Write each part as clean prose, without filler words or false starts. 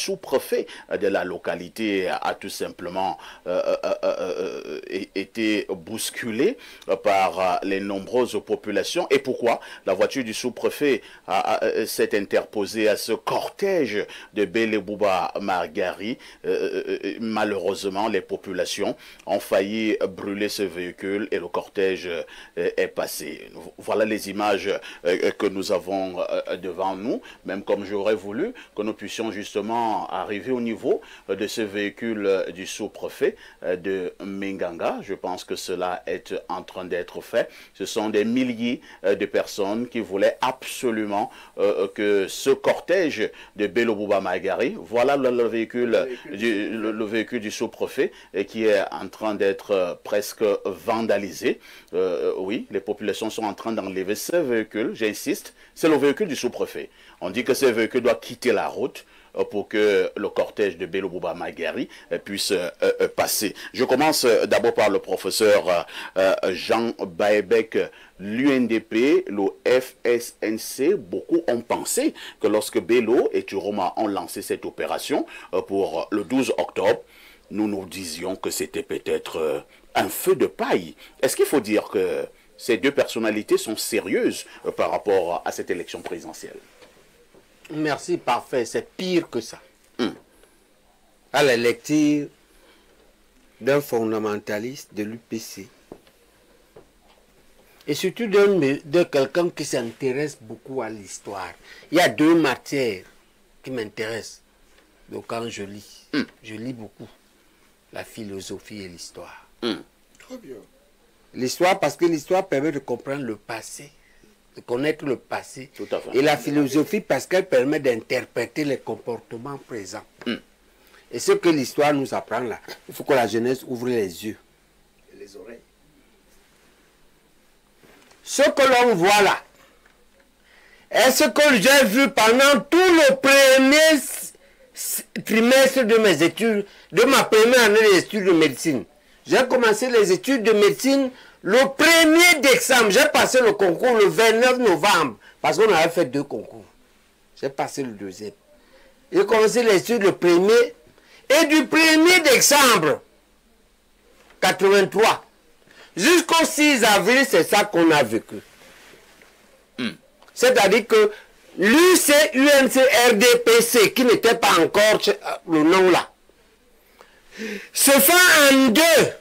sous-préfet de la localité a tout simplement été bousculé par les nombreuses populations. Et pourquoi la voiture du sous-préfet s'est interposée à ce cortège de Bélé Bouba Margari? Malheureusement, les populations ont failli brûler ce véhicule et le cortège est passé. Voilà les images que nous avons devant nous, même comme j'aurais voulu que nous puissions justement arriver au niveau de ce véhicule du sous-préfet de Minganga. Je pense que cela est en train d'être fait. Ce sont des milliers de personnes qui voulaient absolument que ce cortège de Bello Bouba Magari, voilà le véhicule du sous-préfet qui est en train d'être presque vandalisé. Oui, les populations sont en train d'enlever ce véhicule, j'insiste, c'est le véhicule du sous-préfet. On dit que ce véhicule doit quitter la route pour que le cortège de Bello Bouba Magari puisse passer. Je commence d'abord par le professeur Jean Baebek, l'UNDP, le FSNC. Beaucoup ont pensé que lorsque Bello et Turoma ont lancé cette opération pour le 12 octobre, nous disions que c'était peut-être un feu de paille. Est-ce qu'il faut dire que ces deux personnalités sont sérieuses par rapport à cette élection présidentielle? Merci, parfait. C'est pire que ça. À la lecture d'un fondamentaliste de l'UPC et surtout de quelqu'un qui s'intéresse beaucoup à l'histoire. Il y a deux matières qui m'intéressent. Donc quand je lis beaucoup la philosophie et l'histoire. Très bien. L'histoire, parce que l'histoire permet de comprendre le passé, de connaître le passé. Tout à fait. Et la philosophie, parce qu'elle permet d'interpréter les comportements présents. Et ce que l'histoire nous apprend là, il faut que la jeunesse ouvre les yeux. Et les oreilles. Ce que l'on voit là, est ce que j'ai vu pendant tout le premier trimestre de mes études, de ma première année d'études de médecine. J'ai commencé les études de médecine le 1er décembre. J'ai passé le concours le 29 novembre. Parce qu'on avait fait 2 concours. J'ai passé le 2e. J'ai commencé les études le 1er. Et du 1er décembre 83 jusqu'au 6 avril, c'est ça qu'on a vécu. C'est-à-dire que l'UCUNC-RDPC, qui n'était pas encore le nom là, se fait en deux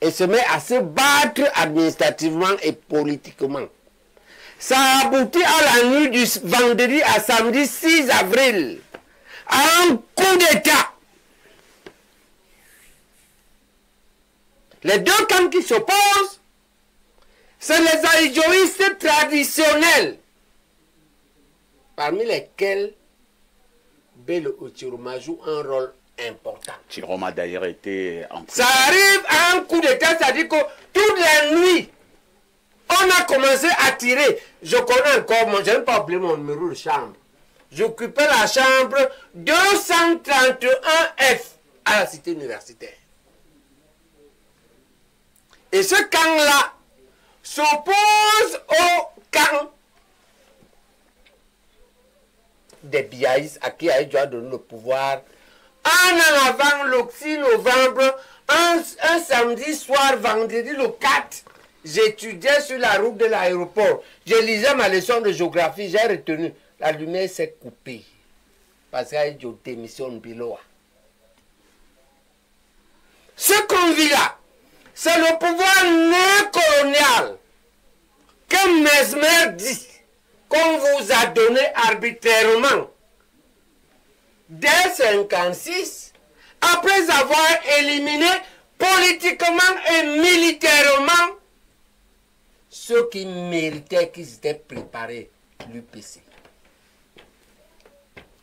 et se met à se battre administrativement et politiquement. Ça a abouti à la nuit du vendredi à samedi 6 avril à un coup d'État. Les deux camps qui s'opposent, c'est les aïdjoïstes traditionnels, parmi lesquels Bello Chiroma joue un rôle important. Chiroma d'ailleurs était en... Ça arrive à un coup d'état, c'est-à-dire que toute la nuit, on a commencé à tirer. Je connais encore, je n'ai pas oublié mon numéro de chambre. J'occupais la chambre 231F à la cité universitaire. Et ce camp-là s'oppose au camp des Biaïs à qui Aïdjo a donné le pouvoir en avant le 6 novembre, un samedi soir, vendredi le 4, j'étudiais sur la route de l'aéroport. Je lisais ma leçon de géographie, j'ai retenu. La lumière s'est coupée. Parce qu'Aïdjo démissionne Biloa. Ce qu'on vit là, c'est le pouvoir néocolonial que Mesmer dit qu'on vous a donné arbitrairement dès 1956, après avoir éliminé politiquement et militairement ceux qui méritaient qu'ils étaient préparés, l'UPC.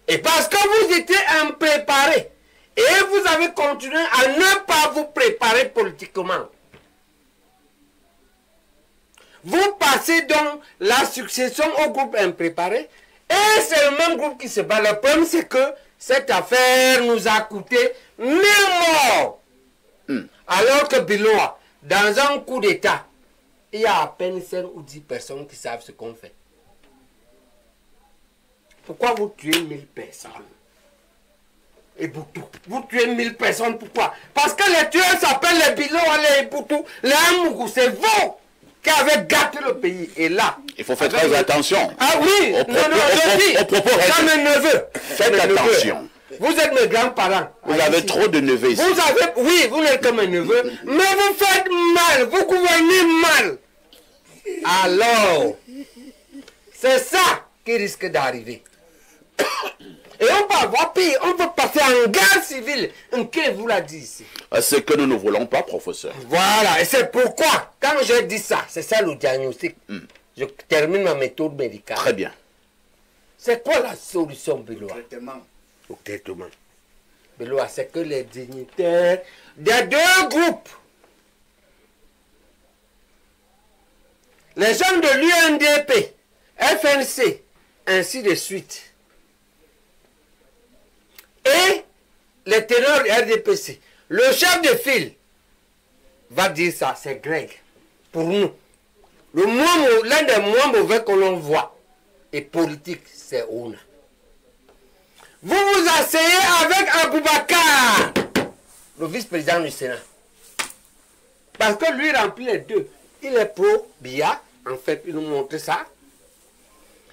Et parce que vous étiez impréparés, et vous avez continué à ne pas vous préparer politiquement, vous passez donc la succession au groupe impréparé, et c'est le même groupe qui se bat. Le problème, c'est que cette affaire nous a coûté 1000 morts. Alors que Biloa, dans un coup d'État, il y a à peine 5 ou 10 personnes qui savent ce qu'on fait. Pourquoi vous tuez 1000 personnes? et Boutou. Vous tuez 1000 personnes, pourquoi? Parce que les tueurs s'appellent les Bilo, les Boutou, les Amougou, c'est vous qui avez gâté le pays. Et là... Il faut faire très attention. Ah oui, Au propos, c'est mes neveux. Faites attention. Vous êtes mes grands-parents. Vous avez trop de neveux ici. Vous avez, oui, vous n'êtes que mes neveux, mais vous faites mal, vous gouvernez mal. Alors, c'est ça qui risque d'arriver. Et on va avoir pire, on va passer en guerre civile. Qui vous l'a dit ici? Ce que nous ne voulons pas, professeur. Voilà, et c'est pourquoi, quand je dis ça, c'est ça le diagnostic. Je termine ma méthode médicale. Très bien. C'est quoi la solution, Béloa? Traitement. Au traitement. Béloa, c'est que les dignitaires des deux groupes, les gens de l'UNDP, FNC, ainsi de suite, et les ténors du RDPC, le chef de file va dire ça, c'est Greg. Pour nous, l'un des moins mauvais que l'on voit, et politique, c'est Ouna. Vous vous asseyez avec Aboubakar, le vice-président du Sénat. Parce que lui remplit les deux. Il est pro-Bia, en fait, il nous montre ça.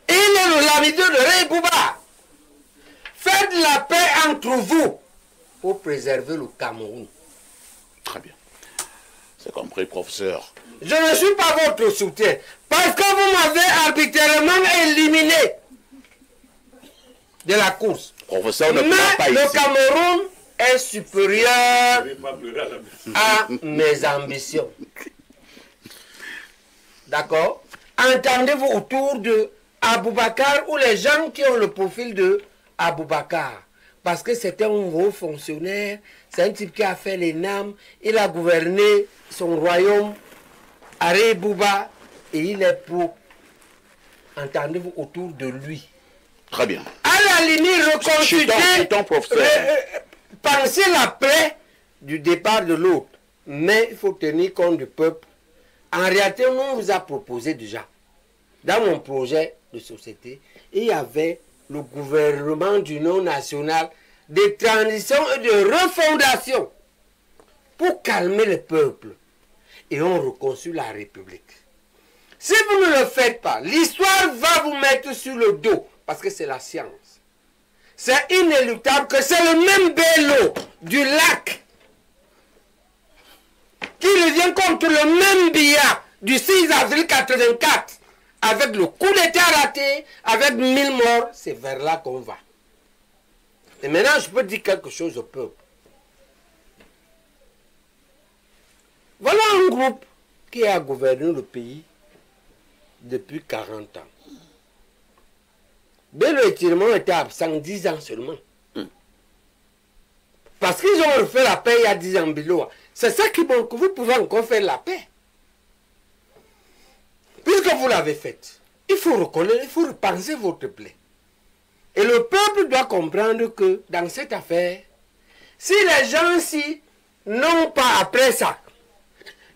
Et il est le lamideux de Rey Bouba. Faites la paix entre vous pour préserver le Cameroun. Très bien. C'est compris, professeur. Je ne suis pas votre soutien. Parce que vous m'avez arbitrairement éliminé de la course. Professeur, ne Mais pleure pas le ici. Cameroun est supérieur à mes ambitions. D'accord? Entendez-vous autour de Aboubakar ou les gens qui ont le profil de Aboubakar? Parce que c'est un haut fonctionnaire, c'est un type qui a fait les NAM, il a gouverné son royaume à Rey Bouba et il est pour. Entendez-vous autour de lui? Très bien. À la limite, reconstituer, Chutons, professeur. penser la paix du départ de l'autre. Mais il faut tenir compte du peuple. En réalité, nous, on vous a proposé déjà, dans mon projet de société, il y avait le gouvernement d'union nationale de transition et de refondation pour calmer le peuple. Et on reconstruit la République. Si vous ne le faites pas, l'histoire va vous mettre sur le dos. Parce que c'est la science. C'est inéluctable que c'est le même Bello du lac qui revient contre le même Biya du 6 avril 84 avec le coup d'état raté, avec 1000 morts. C'est vers là qu'on va. Et maintenant, je peux dire quelque chose au peuple. Voilà un groupe qui a gouverné le pays depuis 40 ans. Bello et Tiremon étaient absents 10 ans seulement. Parce qu'ils ont refait la paix il y a 10 ans, Bello. C'est ça qui manque. Vous pouvez encore faire la paix. Puisque vous l'avez faite, il faut reconnaître, il faut repenser votre plaie. Et le peuple doit comprendre que dans cette affaire, si les gens-ci n'ont pas après ça,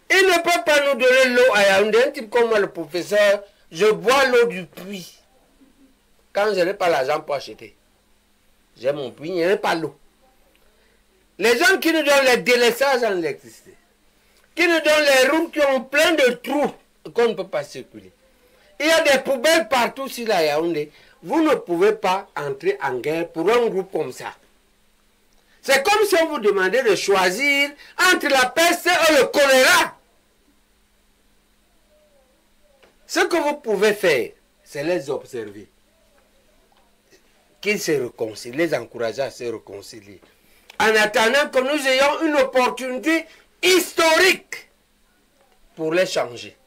ils ne peuvent pas nous donner l'eau à Yaoundé. Un type comme moi, le professeur, je bois l'eau du puits. Quand je n'ai pas l'argent pour acheter, j'ai mon puits, il n'y a pas l'eau. Les gens qui nous donnent les délaissages en électricité, qui nous donnent les routes qui ont plein de trous qu'on ne peut pas circuler. Il y a des poubelles partout sur la Yaoundé. Vous ne pouvez pas entrer en guerre pour un groupe comme ça. C'est comme si on vous demandait de choisir entre la peste et le choléra. Ce que vous pouvez faire, c'est les observer. Qu'ils se réconcilient, les encourager à se réconcilier. En attendant que nous ayons une opportunité historique pour les changer.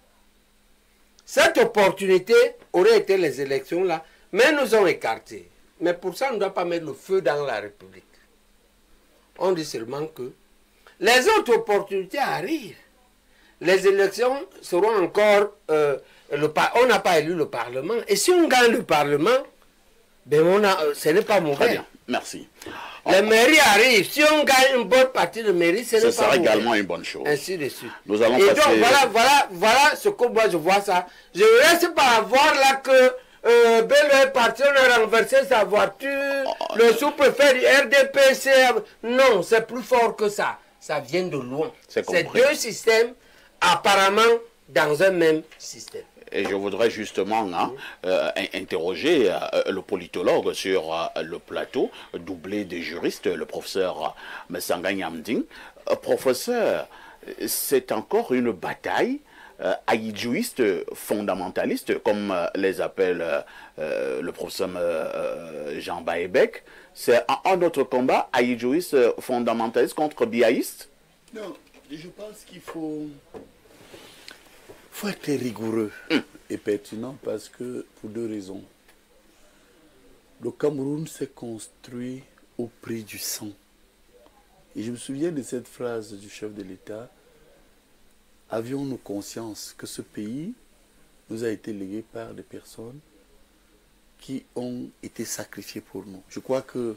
Cette opportunité aurait été les élections là, mais nous ont écarté. Mais pour ça, on ne doit pas mettre le feu dans la République. On dit seulement que les autres opportunités arrivent. Les élections seront encore... on n'a pas élu le Parlement. Et si on gagne le Parlement, ben ce n'est pas mauvais. Très bien, merci. Les mairies arrivent. Si on gagne une bonne partie de mairie, ce n'est pas mauvais. Ce sera également une bonne chose. Ainsi de suite. Nous allons et passer... donc, voilà ce que moi je vois ça. Je reste par voir là que Bello est parti, on a renversé sa voiture, le sous-préfet du RDPC. Non, c'est plus fort que ça. Ça vient de loin. C'est deux systèmes apparemment dans un même système. Et je voudrais justement interroger le politologue sur le plateau, doublé des juristes, le professeur Messanga Nyamding. Professeur, c'est encore une bataille aïdjouiste fondamentaliste, comme les appelle le professeur Jean Baebek. C'est un autre combat aïdjouiste fondamentaliste contre biaïste? Non, je pense qu'il faut être rigoureux et pertinent parce que, pour deux raisons. Le Cameroun s'est construit au prix du sang. Et je me souviens de cette phrase du chef de l'État. Avions-nous conscience que ce pays nous a été légué par des personnes qui ont été sacrifiées pour nous? Je crois que